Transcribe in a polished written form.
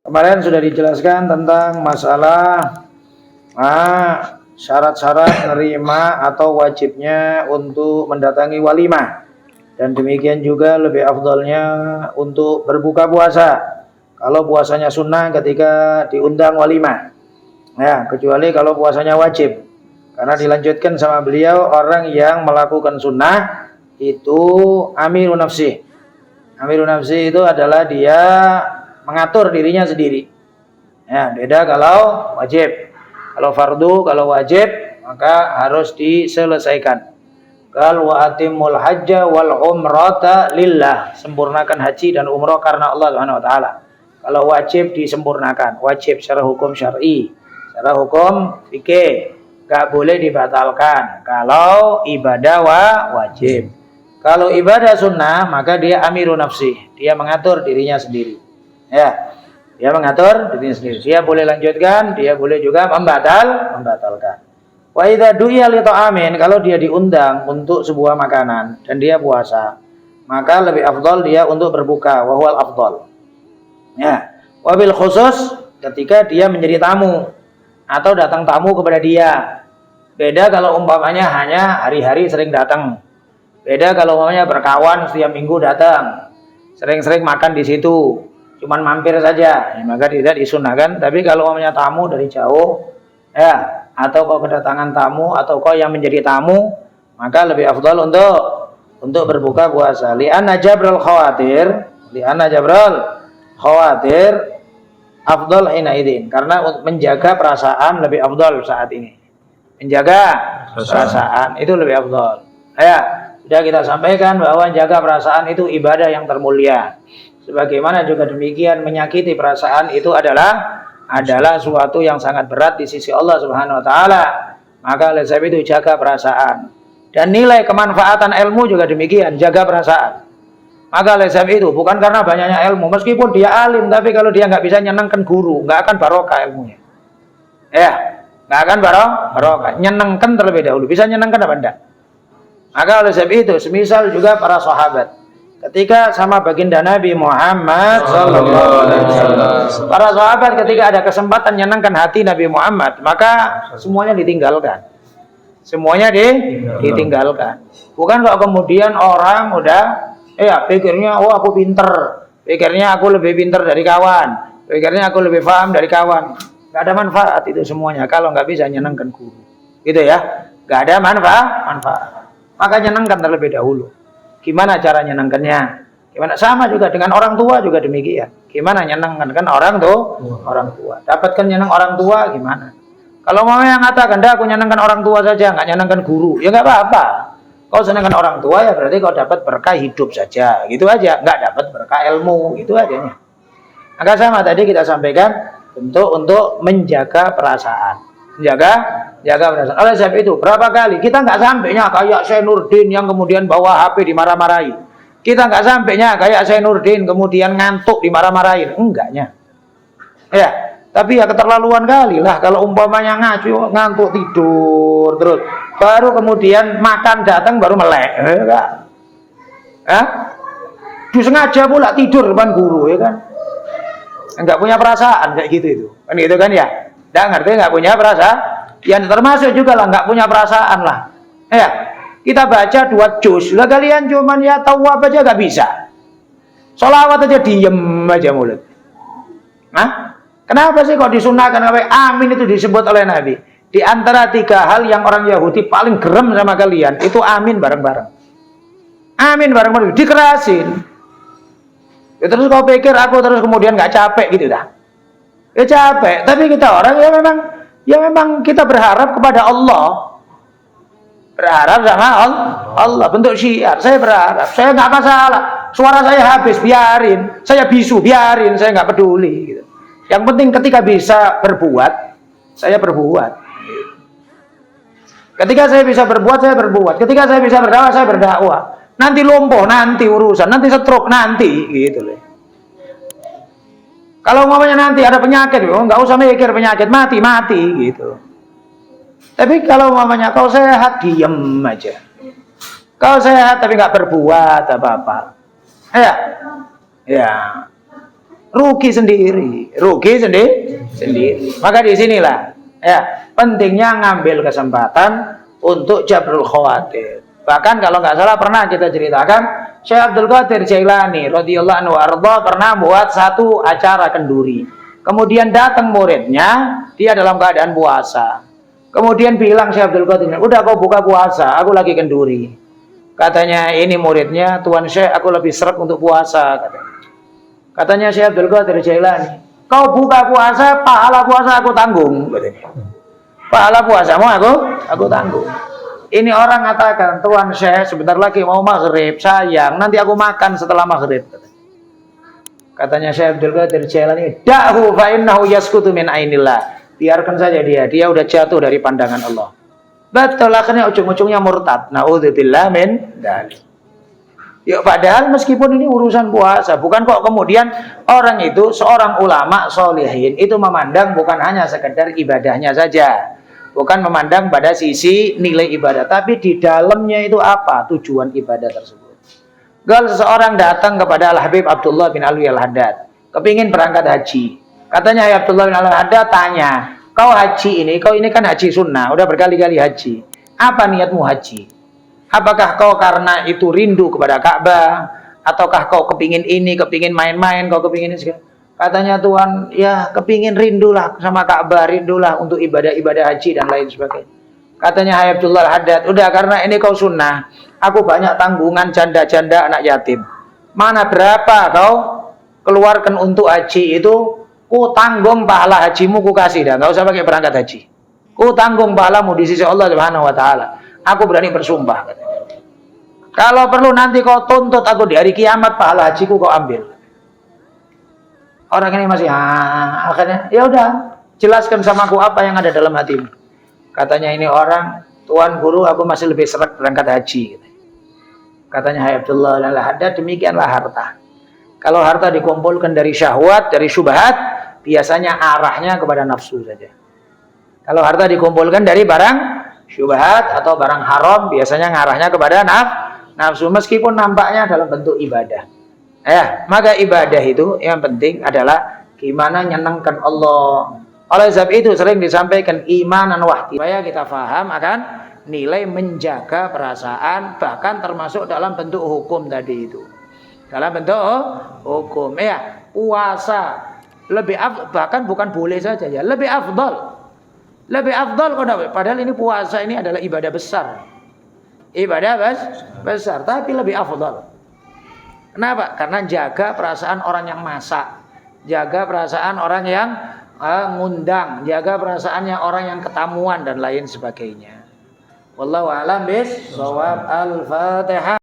Kemarin sudah dijelaskan tentang masalah syarat-syarat nerima atau wajibnya untuk mendatangi walimah, dan demikian juga lebih afdalnya untuk berbuka puasa kalau puasanya sunnah ketika diundang walimah, ya, kecuali kalau puasanya wajib, karena dilanjutkan sama beliau, orang yang melakukan sunnah itu amirun nafsi. Amirun nafsi itu adalah dia mengatur dirinya sendiri, ya, beda kalau wajib. Kalau fardu, kalau wajib maka harus diselesaikan. Qal wa atimul hajja wal umrata lillah, sempurnakan haji dan umrah karena Allah Subhanahu wa taala. Kalau wajib disempurnakan, wajib secara hukum syar'i, secara hukum fikih, enggak boleh dibatalkan kalau ibadah wajib. Kalau ibadah sunnah maka dia amirun nafsi, dia mengatur dirinya sendiri, ya, dia mengatur dirinya sendiri. Dia boleh lanjutkan, dia boleh juga membatalkan. Wa idza du'iya li ta'amin, kalau dia diundang untuk sebuah makanan dan dia puasa, maka lebih afdal dia untuk berbuka, wa huwal afdal. Ya, wabil khusus ketika dia menjadi tamu atau datang tamu kepada dia. Beda kalau umpamanya hanya hari-hari sering datang. Beda kalau umpamanya berkawan setiap minggu datang, sering-sering makan di situ, cuman mampir saja, ya, maka tidak disunahkan. Tapi kalau umpamanya tamu dari jauh, ya, atau kau kedatangan tamu atau kau yang menjadi tamu, maka lebih afdal untuk berbuka puasa. Li'anna jabral khawatir afdal hinaidin, karena menjaga perasaan lebih afdal saat ini. Menjaga perasaan itu lebih afdal. Ya, sudah kita sampaikan bahwa jaga perasaan itu ibadah yang termulia. Sebagaimana juga demikian menyakiti perasaan itu adalah suatu yang sangat berat di sisi Allah Subhanahu wa taala. Maka oleh sebab itu jaga perasaan. Dan nilai kemanfaatan ilmu juga demikian, jaga perasaan. Maka oleh sebab itu bukan karena banyaknya ilmu, meskipun dia alim, tapi kalau dia nggak bisa nyenangkan guru, nggak akan barokah ilmunya. Ya, nggak akan barokah. Nyenangkan terlebih dahulu. Bisa nyenangkan apa enggak? Maka oleh sebab itu semisal juga para sahabat ketika sama baginda Nabi Muhammad sallallahu alaihi wasallam, para sahabat ketika ada kesempatan menyenangkan hati Nabi Muhammad, maka semuanya ditinggalkan. Semuanya ditinggalkan. Bukan kok kemudian orang udah pikirnya aku pinter, pikirnya aku lebih pinter dari kawan, pikirnya aku lebih paham dari kawan. Enggak ada manfaat itu semuanya kalau nggak bisa menyenangkan guru. Gitu ya. Enggak ada manfaat. Maka nyenangkan terlebih dahulu. Gimana cara nyenangkannya? Gimana? Sama juga dengan orang tua juga demikian. Gimana nyenangkan orang tua? Dapatkan nyenang orang tua gimana? Kalau mau yang mengatakan, "Dah aku nyenangkan orang tua saja, enggak nyenangkan guru." Ya enggak apa-apa. Kau senangkan orang tua ya berarti kau dapat berkah hidup saja. Gitu aja, enggak dapat berkah ilmu, gitu aja. Maka sama tadi kita sampaikan untuk menjaga perasaan. Jaga perasaan. Oleh sebab itu, berapa kali kita nggak sampainya kayak Syekh Nurdin yang kemudian bawa HP dimarah-marahin. Kita nggak sampainya kayak Syekh Nurdin kemudian ngantuk dimarah-marahin. Enggaknya. Ya, tapi ya keterlaluan kali lah kalau umpamanya ngantuk tidur terus, baru kemudian makan datang baru melek. Enggak. Disengaja pula tidur depan guru, ya kan? Enggak punya perasaan kayak gitu itu. Kan gitu kan ya? Nggak ngerti, nggak punya perasaan. Yang termasuk juga lah nggak punya perasaan lah. Ya, kita baca 2 juz lah, kalian cuman ya tawab aja nggak bisa. Sholawat aja diem aja mulut. Nah, kenapa sih kok disunahkan sampai amin itu disebut oleh Nabi? Di antara 3 hal yang orang Yahudi paling gerem sama kalian itu amin bareng-bareng. Amin bareng-bareng dikerasin. Ya, terus kau pikir aku terus kemudian nggak capek gitu dah? Ya capek, tapi kita orang ya memang kita berharap kepada Allah. Berharap sama Allah, bentuk syiar. Saya berharap, saya nggak masalah. Suara saya habis, biarin. Saya bisu, biarin. Saya nggak peduli. Gitu. Yang penting ketika bisa berbuat, saya berbuat. Ketika saya bisa berbuat, saya berbuat. Ketika saya bisa berdakwah, saya berdakwah. Nanti lumpuh, nanti urusan, nanti stroke, nanti gitu loh. Kalau umpamanya nanti ada penyakit, nggak usah mikir penyakit, mati gitu. Tapi kalau umpamanya kau sehat, diem aja. Kau sehat tapi nggak berbuat apa-apa. Ya. rugi sendiri, sendiri. Maka di sinilah ya pentingnya ngambil kesempatan untuk jabrul khawatir. Bahkan kalau nggak salah pernah kita ceritakan Syekh Abdul Qadir Jailani radhiyallahu anhu arda pernah buat satu acara kenduri. Kemudian datang muridnya, dia dalam keadaan puasa. Kemudian bilang Syekh Abdul Qadir, "Udah kau buka puasa, aku lagi kenduri." Katanya ini muridnya, "Tuan Syekh, aku lebih seret untuk puasa." Katanya Syekh Abdul Qadir Jailani, "Kau buka puasa, pahala puasa aku tanggung." Katanya. Pahala puasamu aku tanggung. Ini orang katakan, "Tuan Syekh, sebentar lagi mau maghrib, sayang, nanti aku makan setelah maghrib." Katanya Syekh Abdul Qadir Jailani, "Da'hu fa innahu yaskutu min ainillah." Biarkan saja dia udah jatuh dari pandangan Allah. Betul, akhirnya ujung-ujungnya murtad. Naudzubillah min dzalik. Ya padahal meskipun ini urusan puasa, bukan kok kemudian orang itu seorang ulama sholihin itu memandang bukan hanya sekedar ibadahnya saja. Bukan memandang pada sisi nilai ibadah, tapi di dalamnya itu apa tujuan ibadah tersebut. Kalau seseorang datang kepada Al-Habib Abdullah bin Alwi Al-Haddad, kepingin berangkat haji. Katanya Abdullah bin Alwi Al-Haddad tanya, kau ini kan haji sunnah, udah berkali-kali haji. Apa niatmu haji? Apakah kau karena itu rindu kepada Ka'bah? Ataukah kau kepingin ini, kepingin main-main, kau kepingin ini? Katanya Tuhan, ya kepingin rindulah sama Ka'bah, rindulah untuk ibadah-ibadah haji dan lain sebagainya. Katanya Abdullah Al-Haddad, udah karena ini kau sunnah, aku banyak tanggungan janda-janda anak yatim. Mana berapa kau keluarkan untuk haji itu, ku tanggung pahala hajimu, ku kasih dah, nggak usah pakai berangkat haji. Ku tanggung pahalamu di sisi Allah Subhanahu Wa Taala. Aku berani bersumpah. Katanya. Kalau perlu nanti kau tuntut aku di hari kiamat, pahala hajiku kau ambil. Orang ini masih akhirnya ya udah jelaskan sama aku apa yang ada dalam hatimu. Katanya ini orang, Tuan Guru, aku masih lebih seret berangkat haji. Katanya Abdullah Al-Haddad, demikianlah harta. Kalau harta dikumpulkan dari syahwat, dari syubhat, biasanya arahnya kepada nafsu saja. Kalau harta dikumpulkan dari barang syubhat atau barang haram, biasanya ngarahnya kepada nafsu, meskipun nampaknya dalam bentuk ibadah. Ya, maka ibadah itu yang penting adalah gimana nyenangkan Allah. Oleh sebab itu sering disampaikan imanan wahdi. Supaya kita faham akan nilai menjaga perasaan, bahkan termasuk dalam bentuk hukum tadi itu. Dalam bentuk hukum, ya puasa lebih bahkan bukan boleh saja ya, lebih afdal. Lebih afdal padahal ini puasa ini adalah ibadah besar. Ibadah besar, tapi lebih afdal. Kenapa? Karena jaga perasaan orang yang masak, jaga perasaan orang yang ngundang, jaga perasaannya orang yang ketamuan dan lain sebagainya. Wallahu a'lam bishawab. Al-Fatihah.